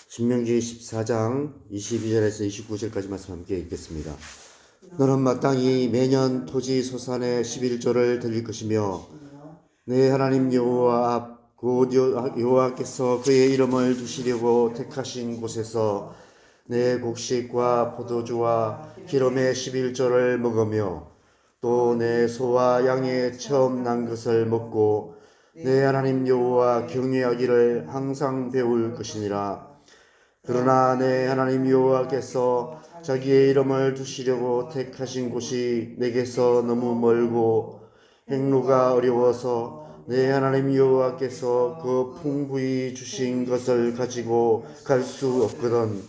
신명기 14장 22절에서 29절까지 말씀 함께 읽겠습니다. 너는 마땅히 매년 토지 소산의 11조를 드릴 것이며 내 하나님 여호와 앞 곧 여호와께서 그의 이름을 두시려고 택하신 곳에서 내 곡식과 포도주와 기름의 11조를 먹으며 또 내 소와 양의 처음 난 것을 먹고 내 하나님 여호와 경외하기를 항상 배울 것이니라. 그러나 내 하나님 여호와께서 자기의 이름을 두시려고 택하신 곳이 내게서 너무 멀고 행로가 어려워서 내 하나님 여호와께서 그 풍부히 주신 것을 가지고 갈 수 없거든.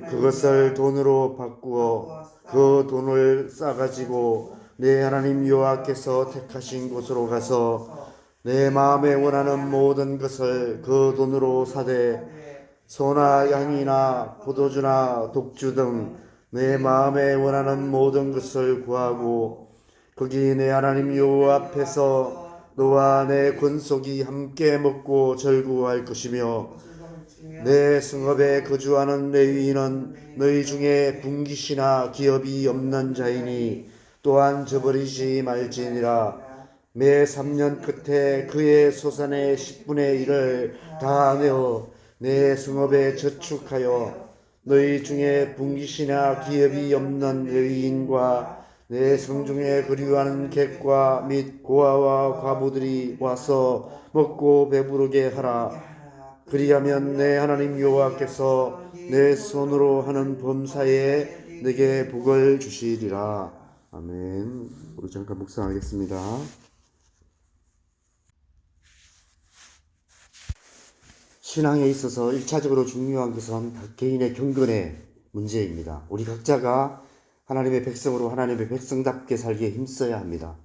그것을 돈으로 바꾸어 그 돈을 싸가지고 내 하나님 여호와께서 택하신 곳으로 가서 내 마음에 원하는 모든 것을 그 돈으로 사되 소나 양이나 포도주나 독주 등 내 마음에 원하는 모든 것을 구하고 거기 내 하나님 여호와 앞에서 너와 내 권속이 함께 먹고 절구할 것이며 내 성읍에 거주하는 레위인은 너희 중에 분깃이나 기업이 없는 자이니 또한 저버리지 말지니라. 매 3년 끝에 그의 소산의 10분의 1을 다 내어 내 성읍에 저축하여 너희 중에 분깃이나 기업이 없는 레위인과 내 성중에 거류하는 객과 및 고아와 과부들이 와서 먹고 배부르게 하라. 그리하면 내 하나님 여호와께서 내 손으로 하는 범사에 내게 복을 주시리라. 아멘. 우리 잠깐 묵상하겠습니다. 신앙에 있어서 1차적으로 중요한 것은 개인의 경건의 문제입니다. 우리 각자가 하나님의 백성으로 하나님의 백성답게 살기에 힘써야 합니다.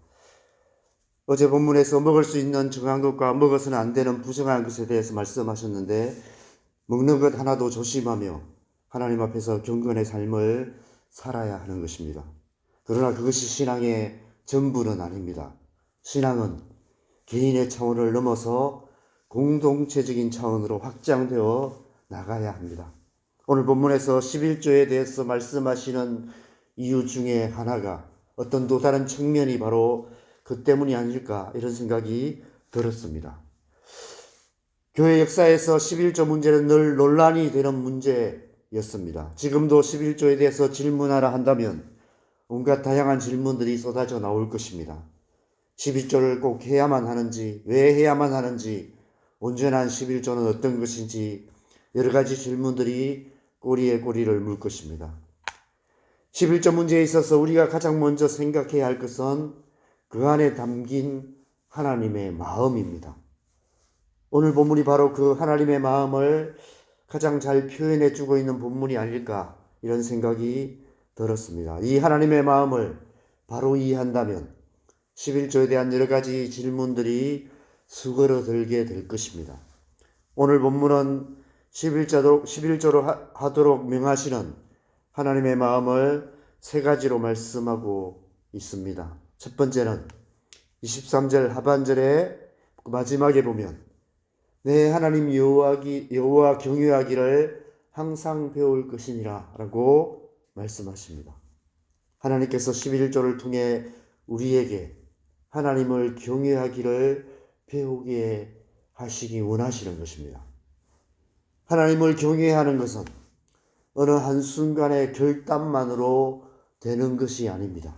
어제 본문에서 먹을 수 있는 정한 것과 먹어서는 안 되는 부정한 것에 대해서 말씀하셨는데 먹는 것 하나도 조심하며 하나님 앞에서 경건의 삶을 살아야 하는 것입니다. 그러나 그것이 신앙의 전부는 아닙니다. 신앙은 개인의 차원을 넘어서 공동체적인 차원으로 확장되어 나가야 합니다. 오늘 본문에서 11조에 대해서 말씀하시는 이유 중에 하나가 어떤 또 다른 측면이 바로 그 때문이 아닐까 이런 생각이 들었습니다. 교회 역사에서 11조 문제는 늘 논란이 되는 문제였습니다. 지금도 11조에 대해서 질문하라 한다면 온갖 다양한 질문들이 쏟아져 나올 것입니다. 11조를 꼭 해야만 하는지, 왜 해야만 하는지, 온전한 11조는 어떤 것인지 여러 가지 질문들이 꼬리에 꼬리를 물 것입니다. 11조 문제에 있어서 우리가 가장 먼저 생각해야 할 것은 그 안에 담긴 하나님의 마음입니다. 오늘 본문이 바로 그 하나님의 마음을 가장 잘 표현해 주고 있는 본문이 아닐까 이런 생각이 들었습니다. 이 하나님의 마음을 바로 이해한다면 11조에 대한 여러 가지 질문들이 수그러들게 될 것입니다. 오늘 본문은 11조로 하도록 명하시는 하나님의 마음을 세 가지로 말씀하고 있습니다. 첫 번째는 23절 하반절에 마지막에 보면 내 하나님 여호와 경외하기를 항상 배울 것이니라 라고 말씀하십니다. 하나님께서 11조를 통해 우리에게 하나님을 경외하기를 배우게 하시기 원하시는 것입니다. 하나님을 경외하는 것은 어느 한순간의 결단만으로 되는 것이 아닙니다.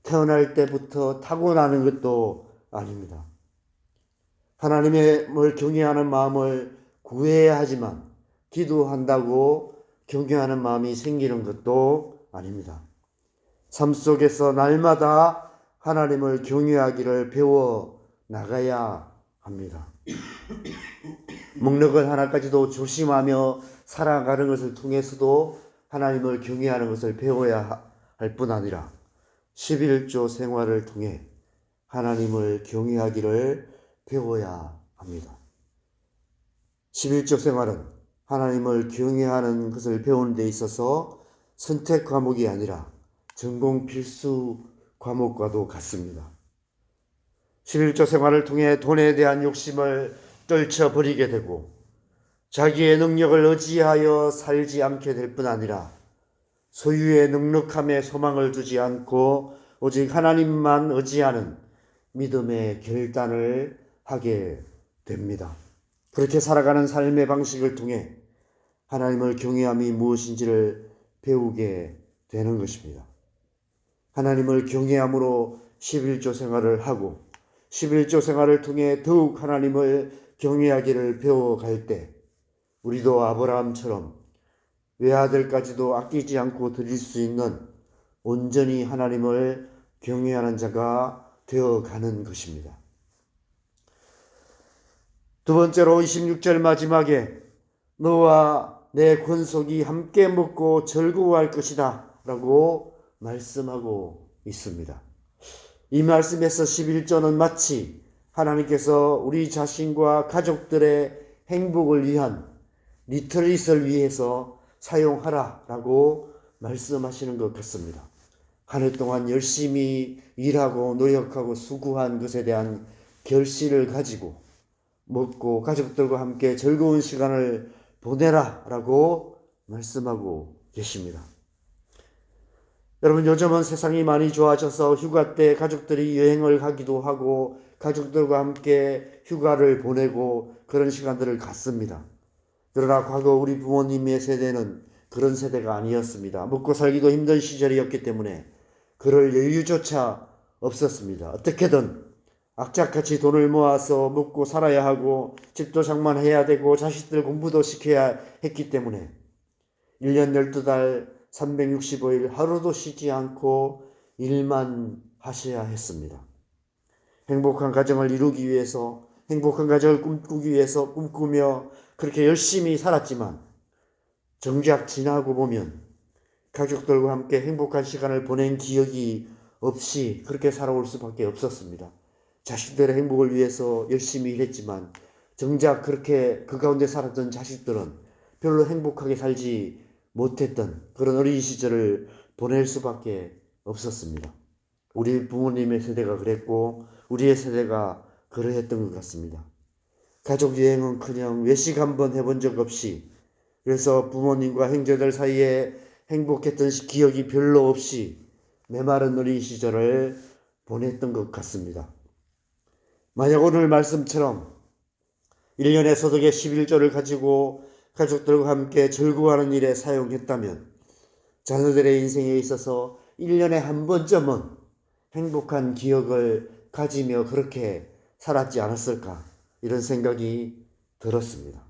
태어날 때부터 타고나는 것도 아닙니다. 하나님을 경외하는 마음을 구해야 하지만 기도한다고 경외하는 마음이 생기는 것도 아닙니다. 삶 속에서 날마다 하나님을 경외하기를 배워 나가야 합니다. 먹는 것 하나까지도 조심하며 살아가는 것을 통해서도 하나님을 경외하는 것을 배워야 할 뿐 아니라 11조 생활을 통해 하나님을 경외하기를 배워야 합니다. 11조 생활은 하나님을 경외하는 것을 배우는 데 있어서 선택 과목이 아니라 전공 필수 과목과도 같습니다. 11조 생활을 통해 돈에 대한 욕심을 떨쳐버리게 되고 자기의 능력을 의지하여 살지 않게 될 뿐 아니라 소유의 넉넉함에 소망을 두지 않고 오직 하나님만 의지하는 믿음의 결단을 하게 됩니다. 그렇게 살아가는 삶의 방식을 통해 하나님을 경외함이 무엇인지를 배우게 되는 것입니다. 하나님을 경외함으로 11조 생활을 하고 11조 생활을 통해 더욱 하나님을 경외하기를 배워갈 때 우리도 아브라함처럼 외아들까지도 아끼지 않고 드릴 수 있는 온전히 하나님을 경외하는 자가 되어가는 것입니다. 두 번째로 26절 마지막에 너와 내 권속이 함께 먹고 즐거워할 것이다 라고 말씀하고 있습니다. 이 말씀에서 11조는 마치 하나님께서 우리 자신과 가족들의 행복을 위한 리트릿을 위해서 사용하라 라고 말씀하시는 것 같습니다. 한 해 동안 열심히 일하고 노력하고 수고한 것에 대한 결실을 가지고 먹고 가족들과 함께 즐거운 시간을 보내라 라고 말씀하고 계십니다. 여러분, 요즘은 세상이 많이 좋아져서 휴가 때 가족들이 여행을 가기도 하고 가족들과 함께 휴가를 보내고 그런 시간들을 갖습니다. 그러나 과거 우리 부모님의 세대는 그런 세대가 아니었습니다. 먹고 살기도 힘든 시절이었기 때문에 그럴 여유조차 없었습니다. 어떻게든 악착같이 돈을 모아서 먹고 살아야 하고 집도 장만해야 되고 자식들 공부도 시켜야 했기 때문에 1년 12달 365일 하루도 쉬지 않고 일만 하셔야 했습니다. 행복한 가정을 이루기 위해서, 행복한 가정을 꿈꾸기 위해서 꿈꾸며 그렇게 열심히 살았지만 정작 지나고 보면 가족들과 함께 행복한 시간을 보낸 기억이 없이 그렇게 살아올 수밖에 없었습니다. 자식들의 행복을 위해서 열심히 일했지만 정작 그렇게 그 가운데 살았던 자식들은 별로 행복하게 살지 못했던 그런 어린 시절을 보낼 수밖에 없었습니다. 우리 부모님의 세대가 그랬고 우리의 세대가 그러했던 것 같습니다. 가족 여행은커녕 외식 한번 해본 적 없이, 그래서 부모님과 형제들 사이에 행복했던 기억이 별로 없이 메마른 어린 시절을 보냈던 것 같습니다. 만약 오늘 말씀처럼 1년의 소득의 11조를 가지고 가족들과 함께 즐거워하는 일에 사용했다면 자녀들의 인생에 있어서 1년에 한 번쯤은 행복한 기억을 가지며 그렇게 살았지 않았을까, 이런 생각이 들었습니다.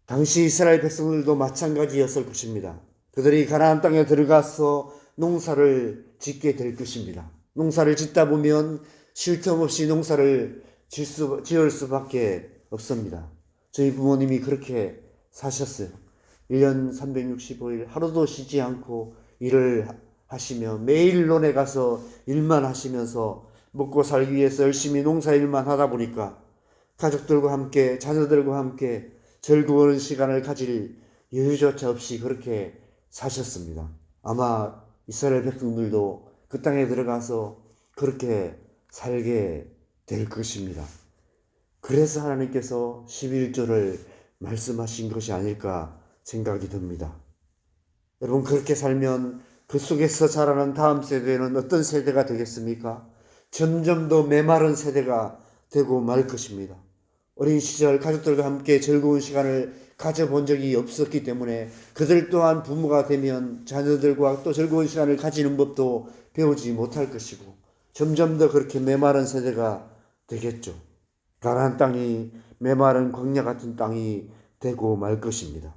당시 이스라엘 백성들도 마찬가지였을 것입니다. 그들이 가나안 땅에 들어가서 농사를 짓게 될 것입니다. 농사를 짓다 보면 쉴 틈 없이 농사를 지을 수밖에 없습니다. 저희 부모님이 그렇게 사셨어요. 1년 365일 하루도 쉬지 않고 일을 하시며 매일 논에 가서 일만 하시면서 먹고 살기 위해서 열심히 농사일만 하다 보니까 가족들과 함께 자녀들과 함께 즐거운 시간을 가질 여유조차 없이 그렇게 사셨습니다. 아마 이스라엘 백성들도 그 땅에 들어가서 그렇게 살게 될 것입니다. 그래서 하나님께서 11조를 말씀하신 것이 아닐까 생각이 듭니다. 여러분, 그렇게 살면 그 속에서 자라는 다음 세대는 어떤 세대가 되겠습니까? 점점 더 메마른 세대가 되고 말 것입니다. 어린 시절 가족들과 함께 즐거운 시간을 가져본 적이 없었기 때문에 그들 또한 부모가 되면 자녀들과 또 즐거운 시간을 가지는 법도 배우지 못할 것이고 점점 더 그렇게 메마른 세대가 되겠죠. 가나안 땅이 메마른 광야 같은 땅이 되고 말 것입니다.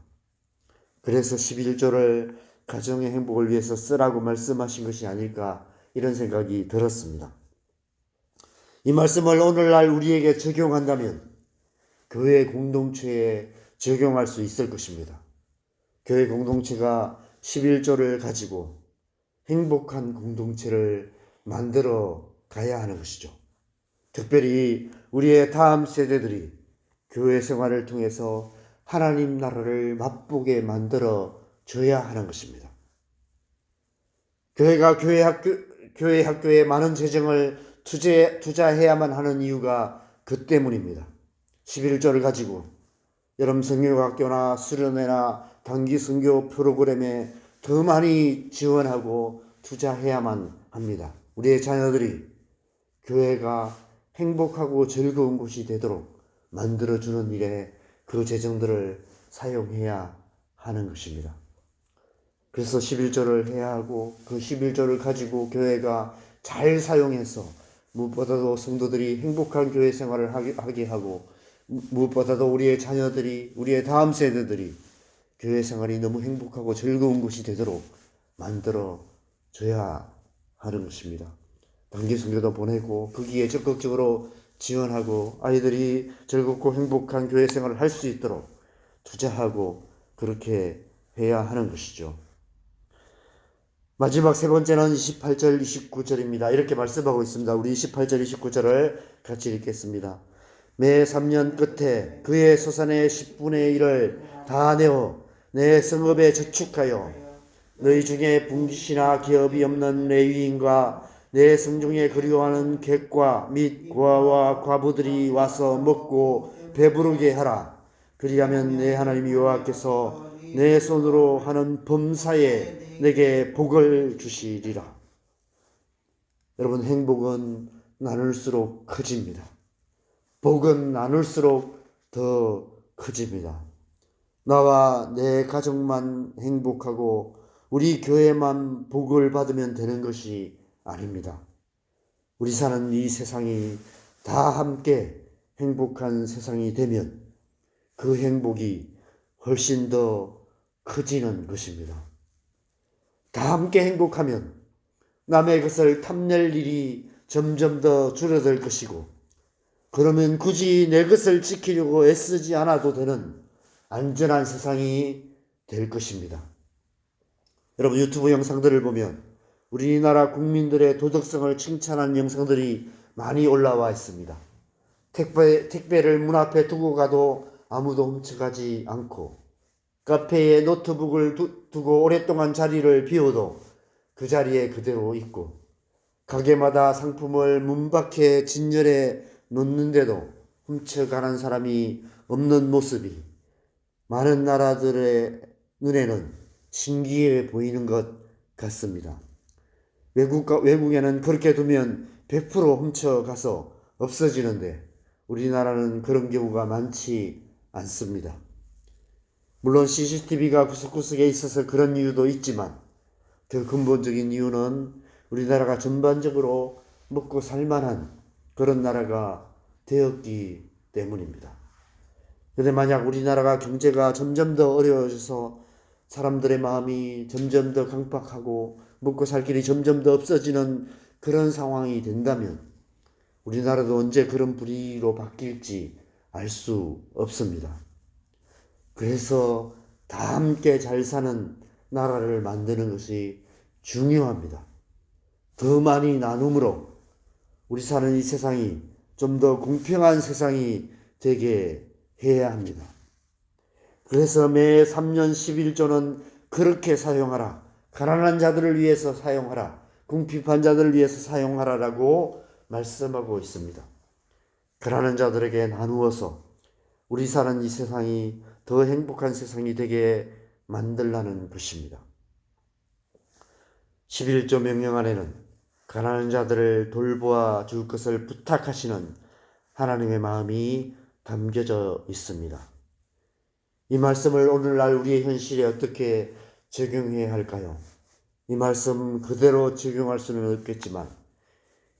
그래서 11조를 가정의 행복을 위해서 쓰라고 말씀하신 것이 아닐까, 이런 생각이 들었습니다. 이 말씀을 오늘날 우리에게 적용한다면 교회 공동체에 적용할 수 있을 것입니다. 교회 공동체가 11조를 가지고 행복한 공동체를 만들어 가야 하는 것이죠. 특별히 우리의 다음 세대들이 교회 생활을 통해서 하나님 나라를 맛보게 만들어 줘야 하는 것입니다. 교회가 교회 학교에 많은 재정을 투자해야만 하는 이유가 그 때문입니다. 11조를 가지고 여름 성경학교나 수련회나 단기 선교 프로그램에 더 많이 지원하고 투자해야만 합니다. 우리의 자녀들이 교회가 행복하고 즐거운 곳이 되도록 만들어주는 일에 그 재정들을 사용해야 하는 것입니다. 그래서 11조를 해야 하고 그 11조를 가지고 교회가 잘 사용해서 무엇보다도 성도들이 행복한 교회 생활을 하게 하고 무엇보다도 우리의 자녀들이 우리의 다음 세대들이 교회 생활이 너무 행복하고 즐거운 곳이 되도록 만들어 줘야 하는 것입니다. 단기 선교도 보내고 거기에 적극적으로 지원하고 아이들이 즐겁고 행복한 교회 생활을 할 수 있도록 투자하고 그렇게 해야 하는 것이죠. 마지막 세 번째는 28절 29절입니다. 이렇게 말씀하고 있습니다. 우리 28절 29절을 같이 읽겠습니다. 매 3년 끝에 그의 소산의 10분의 1을 다 내어 내 성읍에 저축하여 너희 중에 분깃이나 기업이 없는 레위인과 내 성중에 그리워하는 객과 및 고아와 과부들이 와서 먹고 배부르게 하라. 그리하면 내 하나님 여호와께서 내 손으로 하는 범사에 내게 복을 주시리라. 여러분, 행복은 나눌수록 커집니다. 복은 나눌수록 더 커집니다. 나와 내 가족만 행복하고 우리 교회만 복을 받으면 되는 것이 아닙니다. 우리 사는 이 세상이 다 함께 행복한 세상이 되면 그 행복이 훨씬 더 커지는 것입니다. 다 함께 행복하면 남의 것을 탐낼 일이 점점 더 줄어들 것이고, 그러면 굳이 내 것을 지키려고 애쓰지 않아도 되는 안전한 세상이 될 것입니다. 여러분, 유튜브 영상들을 보면 우리나라 국민들의 도덕성을 칭찬하는 영상들이 많이 올라와 있습니다. 택배를 문 앞에 두고 가도 아무도 훔쳐가지 않고, 카페에 노트북을 두고 오랫동안 자리를 비워도 그 자리에 그대로 있고, 가게마다 상품을 문 밖에 진열해 놓는데도 훔쳐가는 사람이 없는 모습이 많은 나라들의 눈에는 신기해 보이는 것 같습니다. 외국에는 그렇게 두면 100% 훔쳐가서 없어지는데 우리나라는 그런 경우가 많지 않습니다. 물론 CCTV가 구석구석에 있어서 그런 이유도 있지만 더 근본적인 이유는 우리나라가 전반적으로 먹고 살만한 그런 나라가 되었기 때문입니다. 그런데 만약 우리나라가 경제가 점점 더 어려워져서 사람들의 마음이 점점 더 강박하고 먹고 살 길이 점점 더 없어지는 그런 상황이 된다면 우리나라도 언제 그런 불의로 바뀔지 알 수 없습니다. 그래서 다 함께 잘 사는 나라를 만드는 것이 중요합니다. 더 많이 나눔으로 우리 사는 이 세상이 좀 더 공평한 세상이 되게 해야 합니다. 그래서 매 3년 11조는 그렇게 사용하라. 가난한 자들을 위해서 사용하라. 궁핍한 자들을 위해서 사용하라라고 말씀하고 있습니다. 가난한 자들에게 나누어서 우리 사는 이 세상이 더 행복한 세상이 되게 만들라는 것입니다. 11조 명령 안에는 가난한 자들을 돌보아 줄 것을 부탁하시는 하나님의 마음이 담겨져 있습니다. 이 말씀을 오늘날 우리의 현실에 어떻게 적용해야 할까요? 이 말씀 그대로 적용할 수는 없겠지만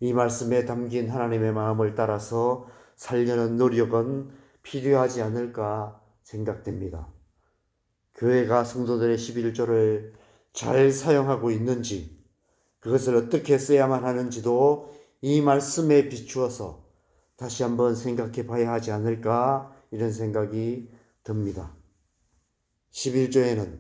이 말씀에 담긴 하나님의 마음을 따라서 살려는 노력은 필요하지 않을까 생각됩니다. 교회가 성도들의 11조를 잘 사용하고 있는지, 그것을 어떻게 써야만 하는지도 이 말씀에 비추어서 다시 한번 생각해 봐야 하지 않을까, 이런 생각이 듭니다. 11조에는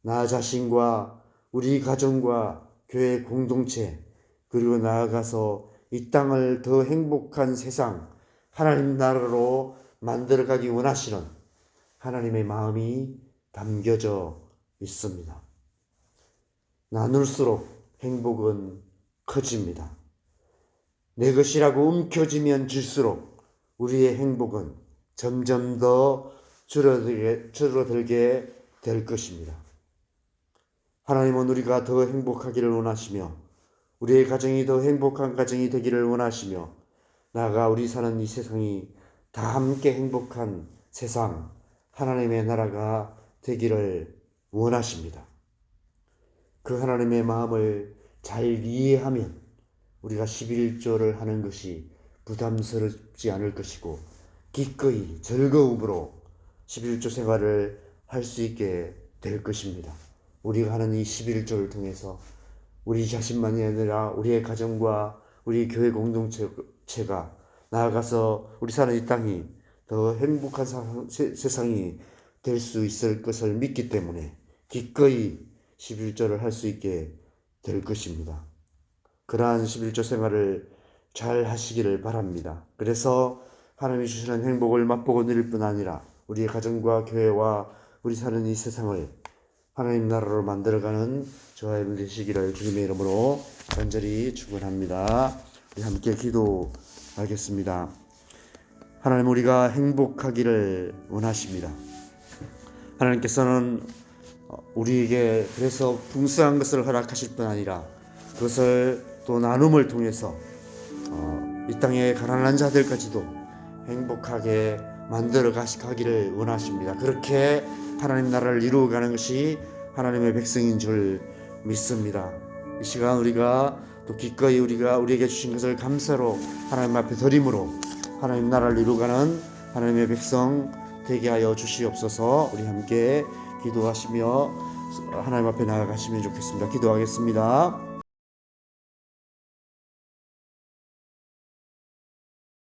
나 자신과 우리 가정과 교회 공동체, 그리고 나아가서 이 땅을 더 행복한 세상, 하나님 나라로 만들어가기 원하시는 하나님의 마음이 담겨져 있습니다. 나눌수록 행복은 커집니다. 내 것이라고 움켜쥐면 질수록 우리의 행복은 점점 더 줄어들게 될 것입니다. 하나님은 우리가 더 행복하기를 원하시며 우리의 가정이 더 행복한 가정이 되기를 원하시며 나아가 우리 사는 이 세상이 다 함께 행복한 세상, 하나님의 나라가 되기를 원하십니다. 그 하나님의 마음을 잘 이해하면 우리가 11조를 하는 것이 부담스럽지 않을 것이고 기꺼이 즐거움으로 11조 생활을 할 수 있게 될 것입니다. 우리가 하는 이 11조를 통해서 우리 자신만이 아니라 우리의 가정과 우리 교회 공동체가 나아가서 우리 사는 이 땅이 더 행복한 세상이 될 수 있을 것을 믿기 때문에 기꺼이 11조를 할 수 있게 될 것입니다. 그러한 11조 생활을 잘 하시기를 바랍니다. 그래서 하나님이 주시는 행복을 맛보고 누릴 뿐 아니라 우리의 가정과 교회와 우리 사는 이 세상을 하나님 나라로 만들어가는 저와 여러분 되시기를 주님의 이름으로 간절히 축원합니다. 우리 함께 기도하겠습니다. 하나님, 우리가 행복하기를 원하십니다. 하나님께서는 우리에게 그래서 풍성한 것을 허락하실 뿐 아니라 그것을 또 나눔을 통해서 이 땅의 가난한 자들까지도 행복하게 만들어 가기를 원하십니다. 그렇게 하나님 나라를 이루어가는 것이 하나님의 백성인 줄 믿습니다. 이 시간 우리가 또 기꺼이 우리에게 주신 것을 감사로 하나님 앞에 드림으로 하나님 나라를 이루어가는 하나님의 백성 되게 하여 주시옵소서. 우리 함께 기도하시며 하나님 앞에 나아가시면 좋겠습니다. 기도하겠습니다.